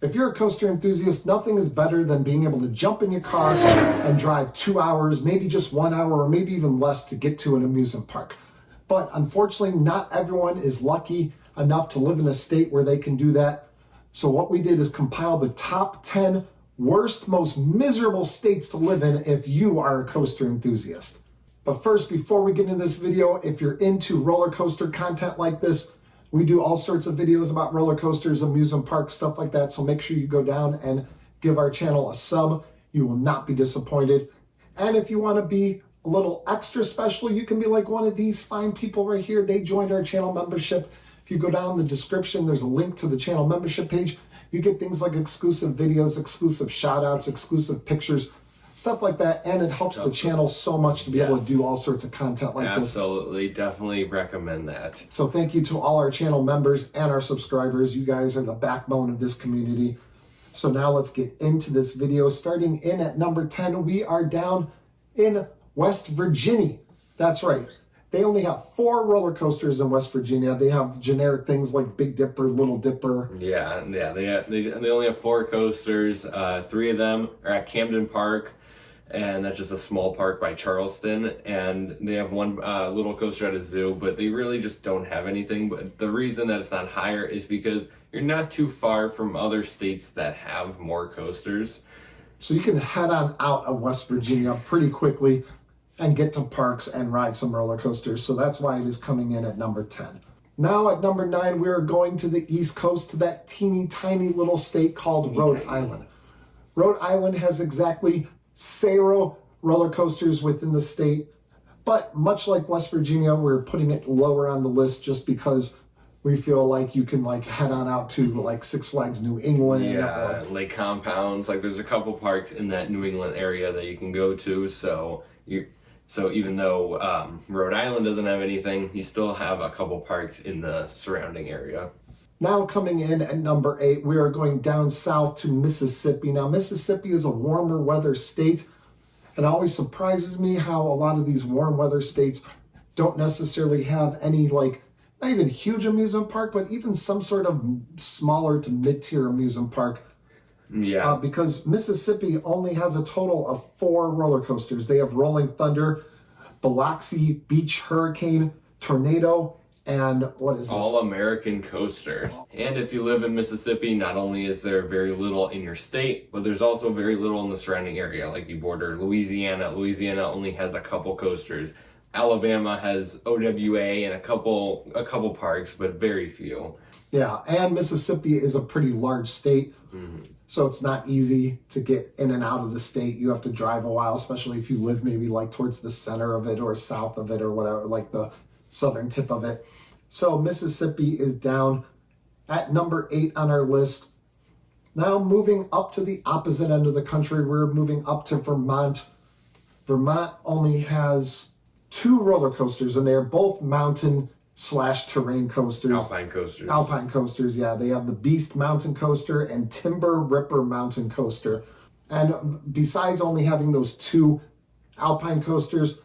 If you're a coaster enthusiast, nothing is better than being able to jump in your car and drive 2 hours, maybe just 1 hour, or maybe even less to get to an amusement park. But unfortunately, not everyone is lucky enough to live in a state where they can do that. So what we did is compile the top 10 worst, most miserable states to live in if you are a coaster enthusiast. But first, before we get into this video, if you're into roller coaster content like this, we do all sorts of videos about roller coasters, amusement parks, stuff like that. So make sure you go down and give our channel a sub. You will not be disappointed. And if you want to be a little extra special, you can be like one of these fine people right here. They joined our channel membership. If you go down in the description, there's a link to the channel membership page. You get things like exclusive videos, exclusive shout outs, exclusive pictures, stuff like that. And it helps the channel so much to be able to do all sorts of content like this. Absolutely. Definitely recommend that. So thank you to all our channel members and our subscribers. You guys are the backbone of this community. So now let's get into this video. Starting in at number 10, we are down in West Virginia. That's right. They only have 4 roller coasters in West Virginia. They have generic things like Big Dipper, Little Dipper. Yeah. They only have 4 coasters. 3 of them are at Camden Park, and that's just a small park by Charleston. And they have 1 little coaster at a zoo, but they really just don't have anything. But the reason that it's not higher is because you're not too far from other states that have more coasters. So you can head on out of West Virginia pretty quickly and get to parks and ride some roller coasters. So that's why it is coming in at number 10. Now at number 9, we are going to the East Coast, to that teeny tiny little state called Rhode Island. Rhode Island has exactly 0 roller coasters within the state. But much like West Virginia, we're putting it lower on the list just because we feel like you can like head on out to like Six Flags New England. Yeah, lake compounds. Like there's a couple parks in that New England area that you can go to. So even though Rhode Island doesn't have anything, you still have a couple parks in the surrounding area. Now coming in at number 8, we are going down south to Mississippi. Now Mississippi is a warmer weather state. It always surprises me how a lot of these warm weather states don't necessarily have any, like, not even huge amusement park, but even some sort of smaller to mid-tier amusement park. Yeah. Because Mississippi only has a total of 4 roller coasters. They have Rolling Thunder, Biloxi Beach Hurricane, Tornado, and what is this? All-American coasters. And if you live in Mississippi, not only is there very little in your state, but there's also very little in the surrounding area. Like you border Louisiana. Louisiana only has a couple coasters. Alabama has OWA and a couple parks, but very few. Yeah, and Mississippi is a pretty large state. Mm-hmm. So it's not easy to get in and out of the state. You have to drive a while, especially if you live maybe like towards the center of it or south of it or whatever, like the southern tip of it. So Mississippi is down at number 8 on our list. Now moving up to the opposite end of the country, we're moving up to Vermont. Vermont only has 2 roller coasters, and they're both mountain/terrain coasters. Alpine coasters. Alpine coasters, yeah. They have the Beast Mountain Coaster and Timber Ripper Mountain Coaster. And besides only having those 2 Alpine coasters,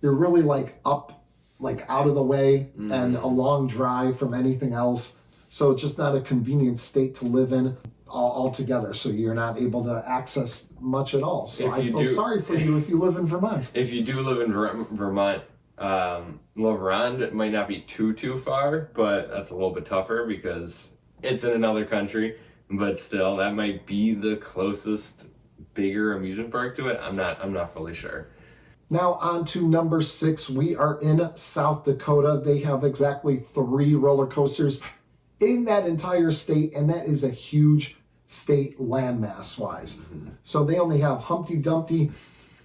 you're really like up, like out of the way and a long drive from anything else. So it's just not a convenient state to live in altogether. So you're not able to access much at all. So I feel sorry for you if you live in Vermont. If you do live in Vermont, LaVerande might not be too far, but that's a little bit tougher because it's in another country. But still, that might be the closest bigger amusement park to it. I'm not fully sure. Now on to number 6. We are in South Dakota. They have exactly 3 roller coasters in that entire state, and that is a huge state landmass wise. Mm-hmm. So they only have Humpty Dumpty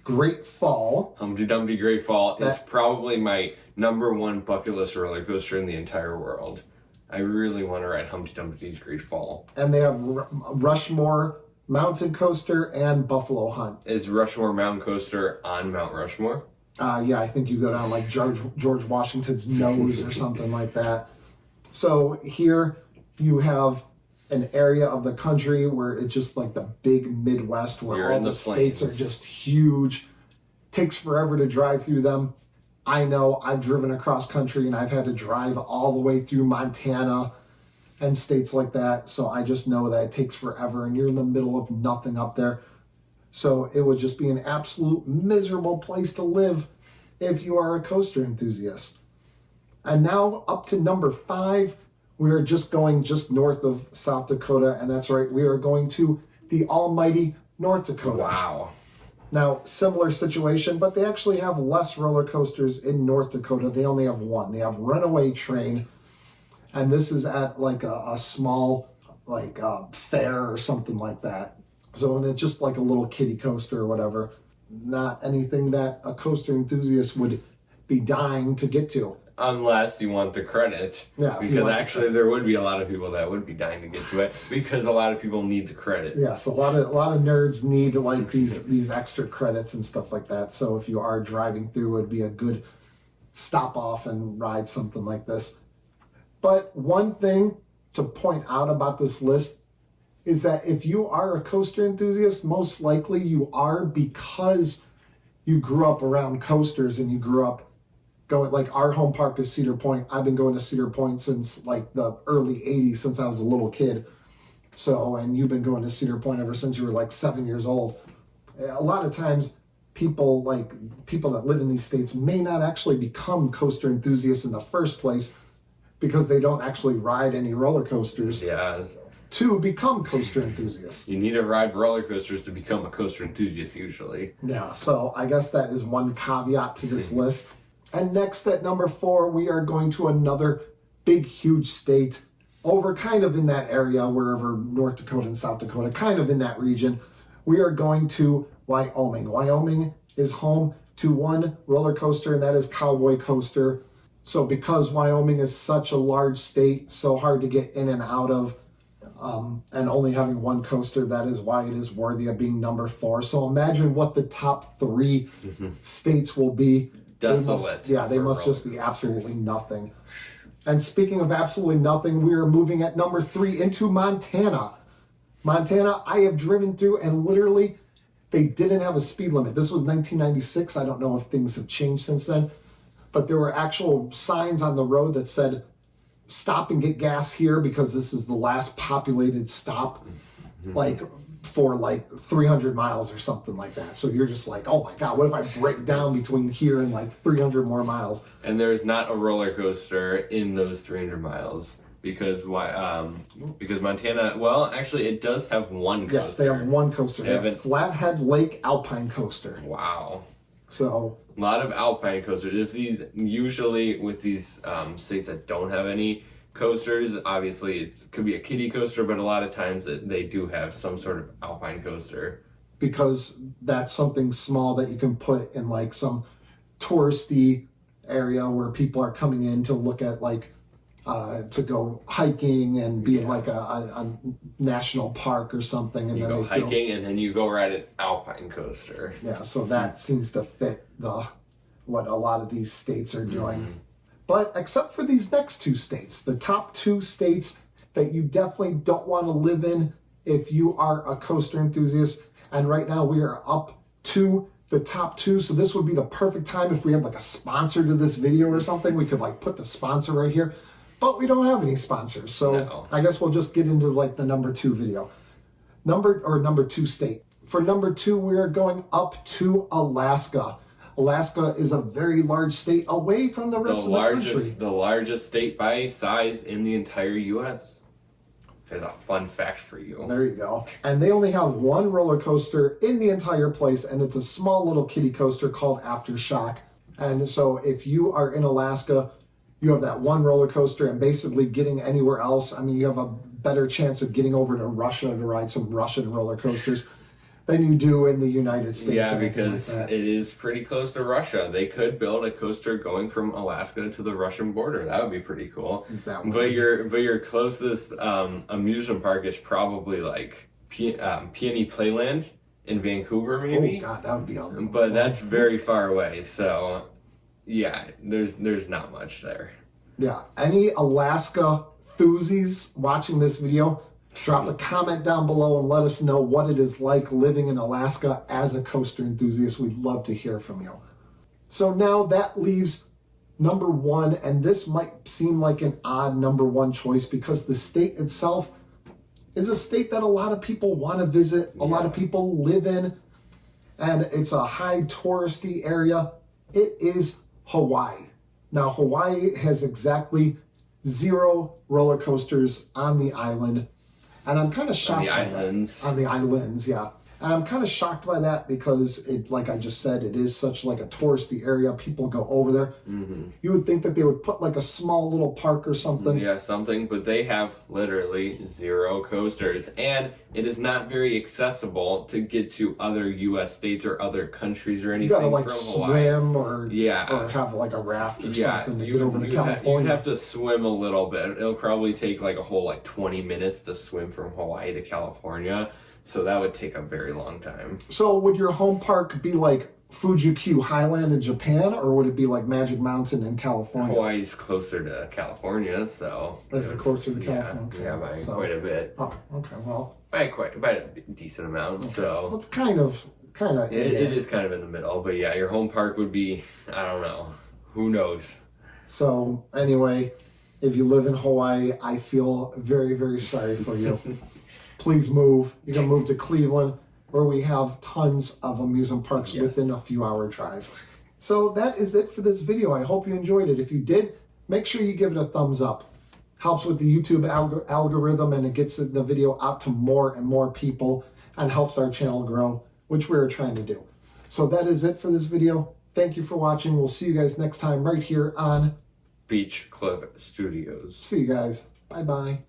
Great Fall. Humpty Dumpty Great Fall is probably my number 1 bucket list roller coaster in the entire world. I really want to ride Humpty Dumpty's Great Fall. And they have Rushmore Mountain Coaster and Buffalo Hunt. Is Rushmore Mountain Coaster on Mount Rushmore? Yeah, I think you go down like George Washington's nose or something like that. So here you have an area of the country where it's just like the big Midwest where all the states are just huge. Takes forever to drive through them. I know I've driven across country and I've had to drive all the way through Montana and states like that. So I just know that it takes forever and you're in the middle of nothing up there. So it would just be an absolute miserable place to live if you are a coaster enthusiast. And now up to number 5, we are just going just north of South Dakota. And that's right, we are going to the almighty North Dakota. Wow. Now, similar situation, but they actually have less roller coasters in North Dakota. They only have one. They have Runaway Train. And this is at like a small fair or something like that. So, and it's just like a little kiddie coaster or whatever. Not anything that a coaster enthusiast would be dying to get to. Unless you want the credit. Yeah, because actually there would be a lot of people that would be dying to get to it because a lot of people need the credit. Yes, a lot of nerds need like these extra credits and stuff like that. So if you are driving through, it'd be a good stop off and ride something like this. But one thing to point out about this list is that if you are a coaster enthusiast, most likely you are because you grew up around coasters and you grew up going, like our home park is Cedar Point. I've been going to Cedar Point since like the early 80s, since I was a little kid. So, and you've been going to Cedar Point ever since you were like 7 years old. A lot of times people that live in these states may not actually become coaster enthusiasts in the first place because they don't actually ride any roller coasters. Yeah. To become coaster enthusiasts. You need to ride roller coasters to become a coaster enthusiast usually. Yeah, so I guess that is one caveat to this list. And next at number 4, we are going to another big, huge state over kind of in that area, wherever North Dakota and South Dakota, kind of in that region. We are going to Wyoming. Wyoming is home to one roller coaster, and that is Cowboy Coaster. So because Wyoming is such a large state, so hard to get in and out of, and only having one coaster, that is why it is worthy of being number 4. So imagine what the top 3 states will be. Desolate. They must just be absolutely nothing. And speaking of absolutely nothing, we are moving at number 3 into Montana. Montana, I have driven through and literally they didn't have a speed limit. This was 1996. I don't know if things have changed since then, but there were actual signs on the road that said, stop and get gas here because this is the last populated stop, like for like 300 miles or something like that. So you're just like, oh my God, what if I break down between here and like 300 more miles? And there's not a roller coaster in those 300 miles because Montana, well, actually it does have one coaster. Yes, they have one coaster. They have Flathead Lake Alpine Coaster. Wow. So a lot of alpine coasters. If these usually with these states that don't have any coasters, obviously it could be a kiddie coaster, but a lot of times they do have some sort of alpine coaster because that's something small that you can put in like some touristy area where people are coming in to look at like to go hiking and be in like a national park or something, and you then go hiking and then you go ride an alpine coaster. Yeah, so that seems to fit what a lot of these states are doing. But except for these next 2 states, the top 2 states that you definitely don't want to live in if you are a coaster enthusiast. And right now we are up to the top 2. So this would be the perfect time if we had like a sponsor to this video or something. We could like put the sponsor right here. But we don't have any sponsors. So no. I guess we'll just get into like the number 2 video. Number 2 state. For number 2, we are going up to Alaska. Alaska is a very large state away from the rest of the country. The largest state by size in the entire U.S. There's a fun fact for you. There you go. And they only have one roller coaster in the entire place, and it's a small little kiddie coaster called Aftershock. And so if you are in Alaska, you have that one roller coaster, and basically getting anywhere else, I mean, you have a better chance of getting over to Russia to ride some Russian roller coasters than you do in the United States. Yeah, because it is pretty close to Russia. They could build a coaster going from Alaska to the Russian border. That would be pretty cool. But your closest amusement park is probably like Peony Playland in Vancouver, maybe. Oh God, that would be unbelievable. But that's very far away. So yeah, there's not much there. Yeah, any Alaska enthusiasts watching this video, drop a comment down below and let us know what it is like living in Alaska as a coaster enthusiast. We'd love to hear from you. So now that leaves number one, and this might seem like an odd number one choice because the state itself is a state that a lot of people want to visit, a lot of people live in, and it's a high touristy area. It is Hawaii. Now, Hawaii has exactly 0 roller coasters on the island, and I'm kind of shocked by that. On the islands, yeah. And I'm kind of shocked by that because it, like I just said, it is such like a touristy area. People go over there. Mm-hmm. You would think that they would put like a small little park or something. Yeah, something, but they have literally 0 coasters, and it is not very accessible to get to other U.S. states or other countries or anything. You gotta like from swim Hawaii. or have like a raft or something to get over to California. You'd have to swim a little bit. It'll probably take like a whole like 20 minutes to swim from Hawaii to California. So that would take a very long time. So would your home park be like Fuji-Q Highland in Japan, or would it be like Magic Mountain in California? Hawaii's closer to California, so... Is it closer to California? Yeah, by quite a bit. Oh, okay, well... By a decent amount, so... Well, it's kind of... It is kind of in the middle, but yeah, your home park would be, I don't know, who knows? So, anyway, if you live in Hawaii, I feel very, very sorry for you. Please move. You're going to move to Cleveland, where we have tons of amusement parks within a few hour drive. So that is it for this video. I hope you enjoyed it. If you did, make sure you give it a thumbs up. Helps with the YouTube algorithm, and it gets the video out to more and more people and helps our channel grow, which we're trying to do. So that is it for this video. Thank you for watching. We'll see you guys next time right here on Beach Cliff Studios. See you guys. Bye-bye.